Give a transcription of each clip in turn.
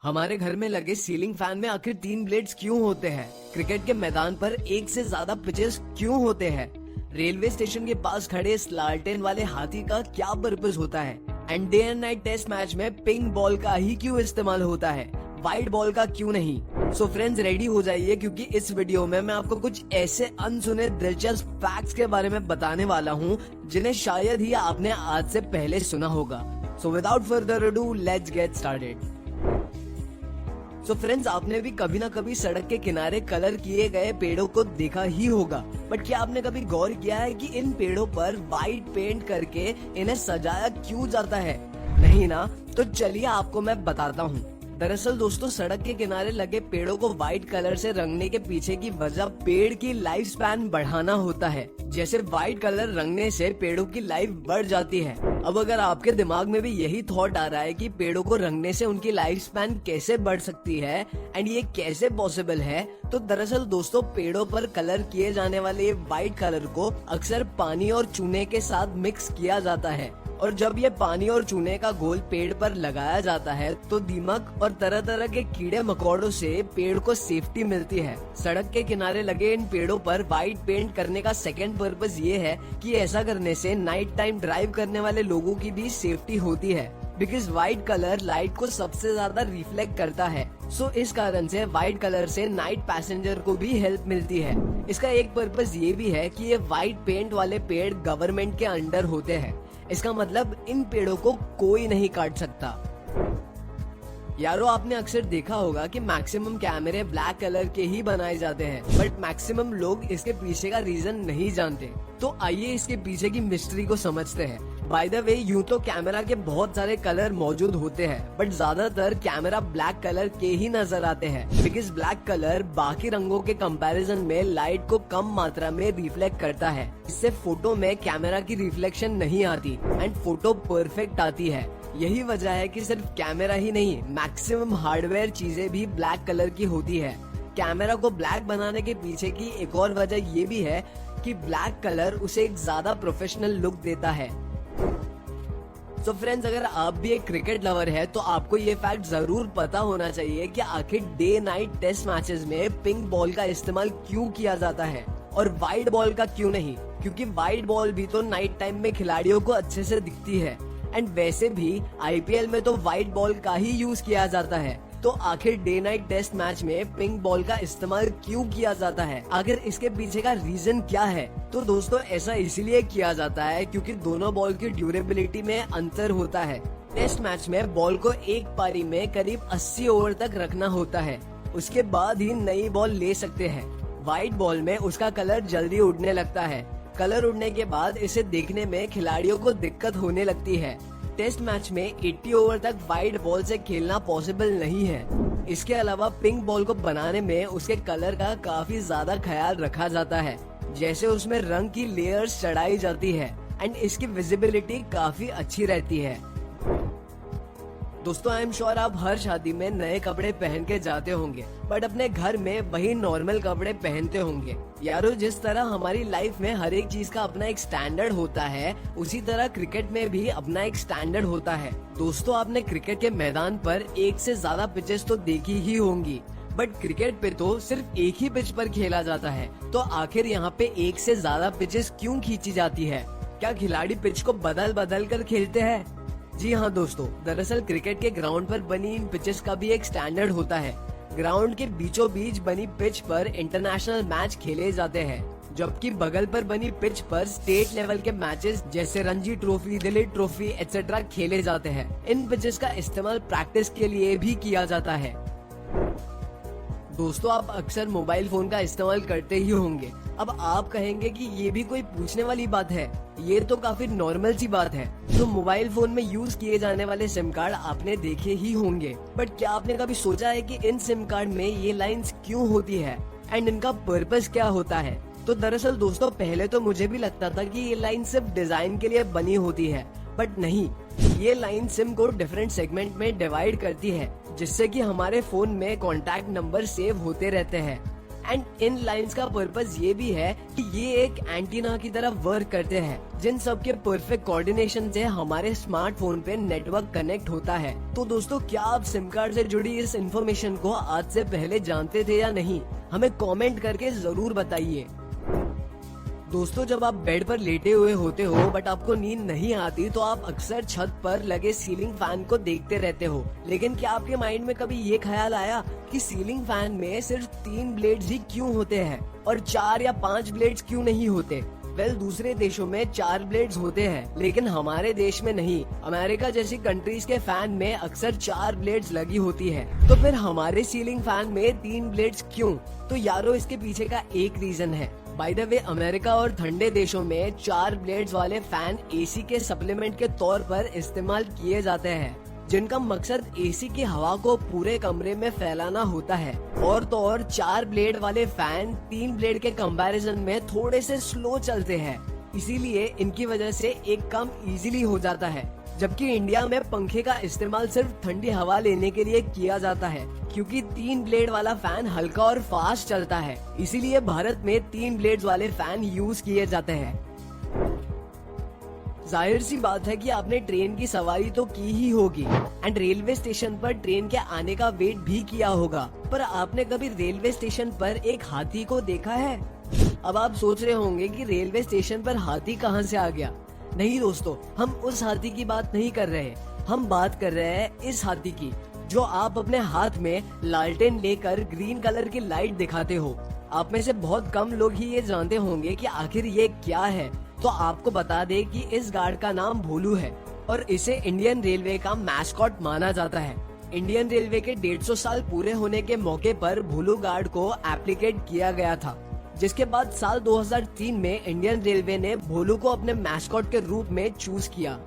हमारे घर में लगे सीलिंग फैन में आखिर 3 ब्लेड्स क्यों होते हैं? क्रिकेट के मैदान पर एक से ज्यादा पिचेस क्यों होते हैं? रेलवे स्टेशन के पास खड़े स्लार्टेन वाले हाथी का क्या पर्पस होता है? And day and night test match में पिंक बॉल का ही क्यों इस्तेमाल होता है, व्हाइट बॉल का क्यों नहीं? सो फ्रेंड्स, रेडी हो जाइए क्योंकि इस वीडियो में मैं आपको कुछ ऐसे अनसुने दिलचस्प फैक्ट्स के बारे में बताने वाला हूँ जिन्हें शायद ही आपने आज से पहले सुना होगा। So without further ado, let's get started. So friends, आपने भी कभी ना कभी सड़क के किनारे कलर किए गए पेड़ों को देखा ही होगा, बट क्या आपने कभी गौर किया है कि इन पेड़ों पर व्हाइट पेंट करके इन्हें सजाया क्यों जाता है? नहीं ना? तो चलिए आपको मैं बताता हूँ। दरअसल दोस्तों, सड़क के किनारे लगे पेड़ों को व्हाइट कलर से रंगने के पीछे की वजह पेड़ की लाइफ स्पैन बढ़ाना होता है। जैसे व्हाइट कलर रंगने से पेड़ों की लाइफ बढ़ जाती है। अब अगर आपके दिमाग में भी यही थॉट आ रहा है कि पेड़ों को रंगने से उनकी लाइफ स्पैन कैसे बढ़ सकती है एंड ये कैसे पॉसिबल है, तो दरअसल दोस्तों, पेड़ों पर कलर किए जाने वाले ये व्हाइट कलर को अक्सर पानी और चूने के साथ मिक्स किया जाता है, और जब ये पानी और चूने का घोल पेड़ पर लगाया जाता है तो दीमक और तरह तरह के कीड़े मकोड़ों से पेड़ को सेफ्टी मिलती है। सड़क के किनारे लगे इन पेड़ों पर व्हाइट पेंट करने का सेकंड पर्पस ये है कि ऐसा करने से नाइट टाइम ड्राइव करने वाले लोगों की भी सेफ्टी होती है, बिकॉज व्हाइट कलर लाइट को सबसे ज्यादा रिफ्लेक्ट करता है। सो इस कारण से व्हाइट कलर से नाइट पैसेंजर को भी हेल्प मिलती है। इसका एक पर्पस ये भी है कि ये व्हाइट पेंट वाले पेड़ गवर्नमेंट के अंडर होते हैं। इसका मतलब इन पेड़ों को कोई नहीं काट सकता। यारो, आपने अक्सर देखा होगा कि मैक्सिमम कैमरे ब्लैक कलर के ही बनाए जाते हैं, बट मैक्सिमम लोग इसके पीछे का रीजन नहीं जानते। तो आइए इसके पीछे की मिस्ट्री को समझते हैं। बाय द वे, यूं तो कैमरा के बहुत सारे कलर मौजूद होते हैं, बट ज्यादातर कैमरा ब्लैक कलर के ही नजर आते हैं, बिकॉज ब्लैक कलर बाकी रंगों के कंपैरिजन में लाइट को कम मात्रा में रिफ्लेक्ट करता है। इससे फोटो में कैमरा की रिफ्लेक्शन नहीं आती एंड फोटो परफेक्ट आती है। यही वजह है कि सिर्फ कैमरा ही नहीं, मैक्सिमम हार्डवेयर चीजें भी ब्लैक कलर की होती है। कैमरा को ब्लैक बनाने के पीछे की एक और वजह ये भी है कि ब्लैक कलर उसे एक ज्यादा प्रोफेशनल लुक देता है। तो फ्रेंड्स, अगर आप भी एक क्रिकेट लवर है तो आपको ये फैक्ट जरूर पता होना चाहिए कि आखिर डे नाइट टेस्ट मैचेस में पिंक बॉल का इस्तेमाल क्यों किया जाता है और व्हाइट बॉल का क्यों नहीं, क्योंकि व्हाइट बॉल भी तो नाइट टाइम में खिलाड़ियों को अच्छे से दिखती है। एंड वैसे भी आईपीएल में तो व्हाइट बॉल का ही यूज किया जाता है। तो आखिर डे नाइट टेस्ट मैच में पिंक बॉल का इस्तेमाल क्यों किया जाता है? आखिर इसके पीछे का रीजन क्या है? तो दोस्तों, ऐसा इसलिए किया जाता है क्योंकि दोनों बॉल की ड्यूरेबिलिटी में अंतर होता है। टेस्ट मैच में बॉल को एक पारी में करीब 80 ओवर तक रखना होता है, उसके बाद ही नई बॉल ले सकते हैं। व्हाइट बॉल में उसका कलर जल्दी उड़ने लगता है। कलर उड़ने के बाद इसे देखने में खिलाड़ियों को दिक्कत होने लगती है। टेस्ट मैच में 80 ओवर तक व्हाइट बॉल से खेलना पॉसिबल नहीं है। इसके अलावा पिंक बॉल को बनाने में उसके कलर का काफी ज्यादा ख्याल रखा जाता है, जैसे उसमें रंग की लेयर्स चढ़ाई जाती है एंड इसकी विजिबिलिटी काफी अच्छी रहती है। दोस्तों, आई एम श्योर आप हर शादी में नए कपड़े पहन के जाते होंगे, बट अपने घर में वही नॉर्मल कपड़े पहनते होंगे। यारो, जिस तरह हमारी लाइफ में हर एक चीज का अपना एक स्टैंडर्ड होता है, उसी तरह क्रिकेट में भी अपना एक स्टैंडर्ड होता है। दोस्तों, आपने क्रिकेट के मैदान पर एक से ज्यादा पिचेस तो देखी ही होंगी, बट क्रिकेट पे तो सिर्फ एक ही पिच पर खेला जाता है। तो आखिर यहाँ पे एक से ज्यादा पिचेस क्यों खींची जाती है? क्या खिलाड़ी पिच को बदल बदल कर खेलते हैं? जी हाँ दोस्तों, दरअसल क्रिकेट के ग्राउंड पर बनी इन पिचेस का भी एक स्टैंडर्ड होता है। ग्राउंड के बीचों बीच बनी पिच पर इंटरनेशनल मैच खेले जाते हैं, जबकि बगल पर बनी पिच पर स्टेट लेवल के मैचेस जैसे Ranji trophy, Dilip trophy etcetera खेले जाते हैं। इन पिचेस का इस्तेमाल प्रैक्टिस के लिए भी किया जाता है। दोस्तों, आप अक्सर मोबाइल फोन का इस्तेमाल करते ही होंगे। अब आप कहेंगे कि ये भी कोई पूछने वाली बात है, ये तो काफी नॉर्मल सी बात है। तो मोबाइल फोन में यूज किए जाने वाले सिम कार्ड आपने देखे ही होंगे, बट क्या आपने कभी सोचा है कि इन सिम कार्ड में ये लाइंस क्यों होती है एंड इनका पर्पस क्या होता है? तो दरअसल दोस्तों, पहले तो मुझे भी लगता था कि ये लाइन सिर्फ डिजाइन के लिए बनी होती है, बट नहीं, ये लाइन सिम को डिफरेंट सेगमेंट में डिवाइड करती है, जिससे कि हमारे फोन में कॉन्टैक्ट नंबर सेव होते रहते हैं। एंड इन लाइंस का पर्पस ये भी है कि ये एक एंटीना की तरह वर्क करते हैं, जिन सब के परफेक्ट कोऑर्डिनेशन से हमारे स्मार्टफोन पे नेटवर्क कनेक्ट होता है। तो दोस्तों, क्या आप सिम कार्ड से जुड़ी इस इन्फॉर्मेशन को आज से पहले जानते थे या नहीं? हमें कमेंट करके जरूर बताइए। दोस्तों, जब आप बेड पर लेटे हुए होते हो बट आपको नींद नहीं आती, तो आप अक्सर छत पर लगे सीलिंग फैन को देखते रहते हो। लेकिन क्या आपके माइंड में कभी ये ख्याल आया कि सीलिंग फैन में सिर्फ 3 ब्लेड्स ही क्यों होते हैं और 4 या 5 ब्लेड्स क्यों नहीं होते? वेल, दूसरे देशों में 4 ब्लेड्स होते हैं, लेकिन हमारे देश में नहीं। अमेरिका जैसी कंट्रीज के फैन में अक्सर 4 ब्लेड्स लगी होती है। तो फिर हमारे सीलिंग फैन में 3 ब्लेड्स क्यों? तो यारो, इसके पीछे का एक रीजन है। बाय द वे, अमेरिका और ठंडे देशों में 4 ब्लेड्स वाले फैन एसी के सप्लीमेंट के तौर पर इस्तेमाल किए जाते हैं, जिनका मकसद एसी की हवा को पूरे कमरे में फैलाना होता है। और तो और 4 ब्लेड वाले फैन 3 ब्लेड के कंपैरिजन में थोड़े से स्लो चलते हैं, इसीलिए इनकी वजह से एक काम इजीली हो जाता है। जबकि इंडिया में पंखे का इस्तेमाल सिर्फ ठंडी हवा लेने के लिए किया जाता है, क्योंकि 3 ब्लेड वाला फैन हल्का और फास्ट चलता है। इसीलिए भारत में 3 ब्लेड्स वाले फैन यूज किए जाते हैं। जाहिर सी बात है कि आपने ट्रेन की सवारी तो की ही होगी एंड रेलवे स्टेशन पर ट्रेन के आने का वेट भी किया होगा, पर आपने कभी रेलवे स्टेशन पर एक हाथी को देखा है? अब आप सोच रहे होंगे कि रेलवे स्टेशन पर हाथी कहां से आ गया। नहीं दोस्तों, हम उस हाथी की बात नहीं कर रहे, हम बात कर रहे हैं इस हाथी की, जो आप अपने हाथ में लालटेन लेकर ग्रीन कलर की लाइट दिखाते हो। आप में से बहुत कम लोग ही ये जानते होंगे कि आखिर ये क्या है। तो आपको बता दे कि इस गार्ड का नाम भोलू है और इसे इंडियन रेलवे का मैस्कॉट माना जाता है। इंडियन रेलवे के 150 साल पूरे होने के मौके पर भोलू गार्ड को एप्लीकेट किया गया था, जिसके बाद साल 2003 में इंडियन रेलवे ने भोलू को अपने मैस्कॉट के रूप में चूज किया।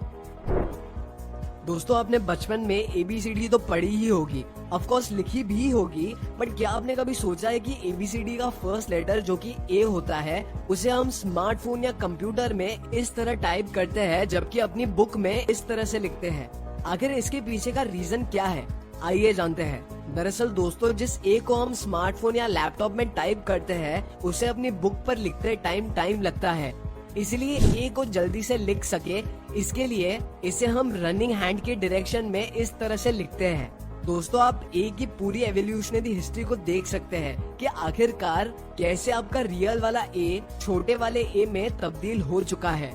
दोस्तों, आपने बचपन में ABCD तो पढ़ी ही होगी, ऑफ कोर्स लिखी भी होगी, बट क्या आपने कभी सोचा है कि ABCD का फर्स्ट लेटर जो कि A होता है, उसे हम स्मार्टफोन या कंप्यूटर में इस तरह टाइप करते हैं, जबकि अपनी बुक में इस तरह से लिखते हैं? आखिर इसके पीछे का रीजन क्या है, आइए जानते हैं। दरअसल दोस्तों, जिस A को हम स्मार्टफोन या लैपटॉप में टाइप करते हैं, उसे अपनी बुक पर लिखते टाइम लगता है। इसलिए A को जल्दी से लिख सके, इसके लिए इसे हम रनिंग हैंड के डायरेक्शन में इस तरह से लिखते हैं। दोस्तों, आप A की पूरी एवोल्यूशनरी हिस्ट्री को देख सकते हैं कि आखिरकार कैसे आपका रियल वाला A छोटे वाले A में तब्दील हो चुका है।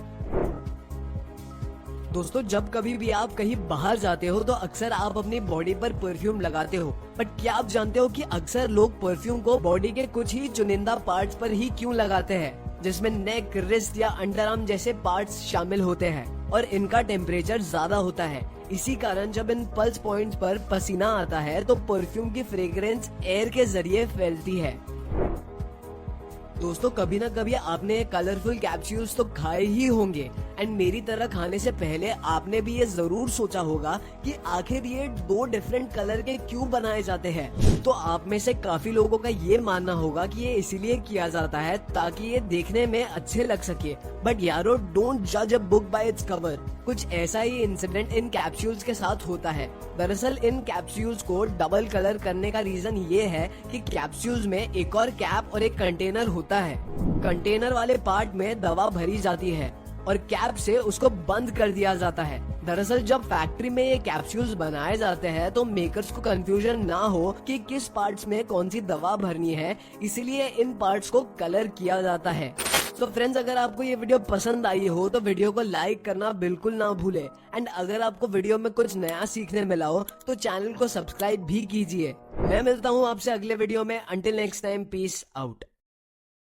दोस्तों, जब कभी भी आप कहीं बाहर जाते हो तो अक्सर आप अपनी बॉडी पर परफ्यूम लगाते हो, बट क्या आप जानते हो कि अक्सर लोग परफ्यूम को बॉडी के कुछ ही चुनिंदा पार्ट्स पर ही क्यों लगाते हैं, जिसमें नेक, रिस्ट या अंडर आर्म जैसे पार्ट्स शामिल होते हैं और इनका टेम्परेचर ज्यादा होता है। इसी कारण जब इन पल्स पॉइंट्स पर पसीना आता है तो परफ्यूम की फ्रेग्रेंस एयर के जरिए फैलती है। दोस्तों, कभी ना कभी आपने कलरफुल कैप्सूल्स तो खाए ही होंगे एंड मेरी तरह खाने से पहले आपने भी ये जरूर सोचा होगा कि आखिर ये 2 डिफरेंट कलर के क्यों बनाए जाते हैं। तो आप में से काफी लोगों का ये मानना होगा कि ये इसीलिए किया जाता है ताकि ये देखने में अच्छे लग सके। बट यारो, डोंट जज a book by its cover. कुछ ऐसा ही इंसिडेंट इन कैप्सूल्स के साथ होता है। दरअसल इन कैप्सूल्स को डबल कलर करने का रीजन ये है कि कैप्सूल्स में एक और कैप और एक कंटेनर होता है। कंटेनर वाले पार्ट में दवा भरी जाती है और कैप से उसको बंद कर दिया जाता है। दरअसल जब फैक्ट्री में ये कैप्सूल्स बनाए जाते हैं तो मेकर्स को कंफ्यूजन ना हो कि किस पार्ट्स में कौन सी दवा भरनी है, इसीलिए इन पार्ट्स को कलर किया जाता है। तो फ्रेंड्स, अगर आपको ये वीडियो पसंद आई हो तो वीडियो को लाइक करना बिल्कुल ना भूले एंड अगर आपको वीडियो में कुछ नया सीखने मिला हो तो चैनल को सब्सक्राइब भी कीजिए। मैं मिलता हूँ आपसे अगले वीडियो में। Until next time, peace out.